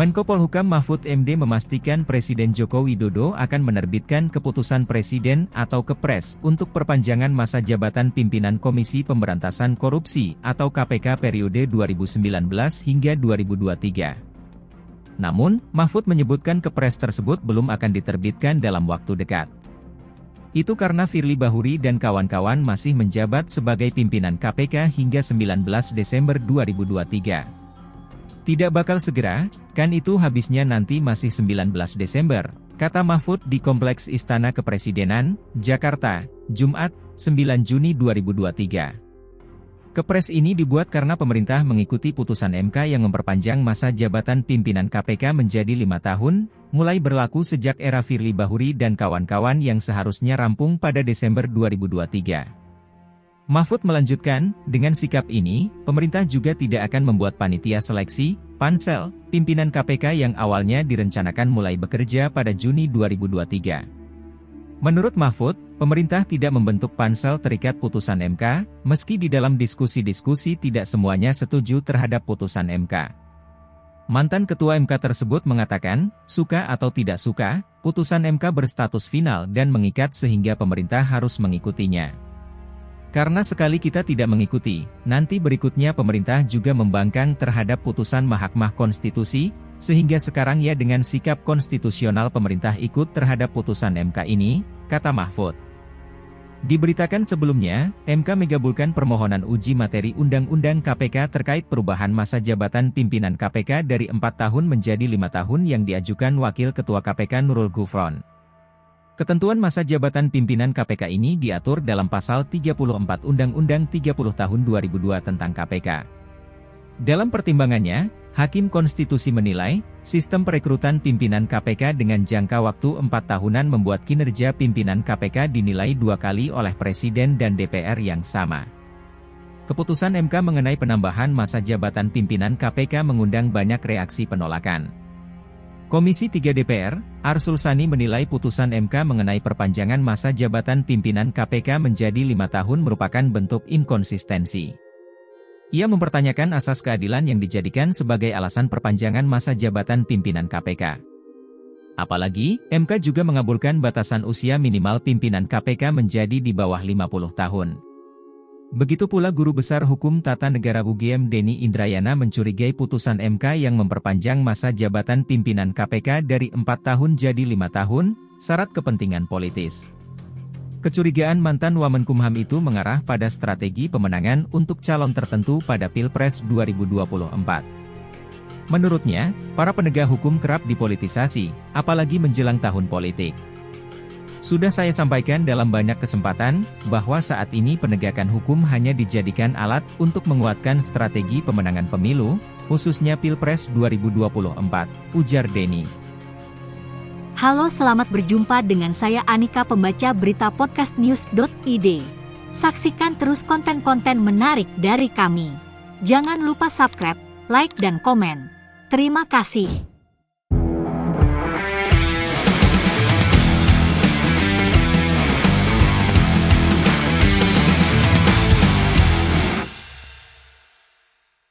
Menko Polhukam Mahfud MD memastikan Presiden Joko Widodo akan menerbitkan keputusan Presiden atau Kepres untuk perpanjangan masa jabatan pimpinan Komisi Pemberantasan Korupsi atau KPK periode 2019 hingga 2023. Namun, Mahfud menyebutkan Kepres tersebut belum akan diterbitkan dalam waktu dekat. Itu karena Firly Bahuri dan kawan-kawan masih menjabat sebagai pimpinan KPK hingga 19 Desember 2023. Tidak bakal segera, kan itu habisnya nanti masih 19 Desember, kata Mahfud di Kompleks Istana Kepresidenan, Jakarta, Jumat, 9 Juni 2023. Kepres ini dibuat karena pemerintah mengikuti putusan MK yang memperpanjang masa jabatan pimpinan KPK menjadi 5 tahun, mulai berlaku sejak era Firly Bahuri dan kawan-kawan yang seharusnya rampung pada Desember 2023. Mahfud melanjutkan, dengan sikap ini, pemerintah juga tidak akan membuat panitia seleksi, pansel, pimpinan KPK yang awalnya direncanakan mulai bekerja pada Juni 2023. Menurut Mahfud, pemerintah tidak membentuk pansel terikat putusan MK, meski di dalam diskusi-diskusi tidak semuanya setuju terhadap putusan MK. Mantan Ketua MK tersebut mengatakan, suka atau tidak suka, putusan MK berstatus final dan mengikat sehingga pemerintah harus mengikutinya. Karena sekali kita tidak mengikuti, nanti berikutnya pemerintah juga membangkang terhadap putusan Mahkamah Konstitusi, sehingga sekarang ya dengan sikap konstitusional pemerintah ikut terhadap putusan MK ini, kata Mahfud. Diberitakan sebelumnya, MK mengabulkan permohonan uji materi Undang-Undang KPK terkait perubahan masa jabatan pimpinan KPK dari 4 tahun menjadi 5 tahun yang diajukan Wakil Ketua KPK Nurul Gufron. Ketentuan masa jabatan pimpinan KPK ini diatur dalam pasal 34 Undang-Undang 30 tahun 2002 tentang KPK. Dalam pertimbangannya, Hakim Konstitusi menilai, sistem perekrutan pimpinan KPK dengan jangka waktu 4 tahunan membuat kinerja pimpinan KPK dinilai 2 kali oleh Presiden dan DPR yang sama. Keputusan MK mengenai penambahan masa jabatan pimpinan KPK mengundang banyak reaksi penolakan. Komisi 3 DPR, Arsul Sani menilai putusan MK mengenai perpanjangan masa jabatan pimpinan KPK menjadi 5 tahun merupakan bentuk inkonsistensi. Ia mempertanyakan asas keadilan yang dijadikan sebagai alasan perpanjangan masa jabatan pimpinan KPK. Apalagi, MK juga mengabulkan batasan usia minimal pimpinan KPK menjadi di bawah 50 tahun. Begitu pula Guru Besar Hukum Tata Negara UGM Denny Indrayana mencurigai putusan MK yang memperpanjang masa jabatan pimpinan KPK dari 4 tahun jadi 5 tahun, syarat kepentingan politis. Kecurigaan mantan Wamenkumham itu mengarah pada strategi pemenangan untuk calon tertentu pada Pilpres 2024. Menurutnya, para penegak hukum kerap dipolitisasi, apalagi menjelang tahun politik. Sudah saya sampaikan dalam banyak kesempatan, bahwa saat ini penegakan hukum hanya dijadikan alat untuk menguatkan strategi pemenangan pemilu, khususnya Pilpres 2024, ujar Denny. Halo, selamat berjumpa dengan saya Anika, pembaca berita podcastnews.id. Saksikan terus konten-konten menarik dari kami. Jangan lupa subscribe, like dan komen. Terima kasih.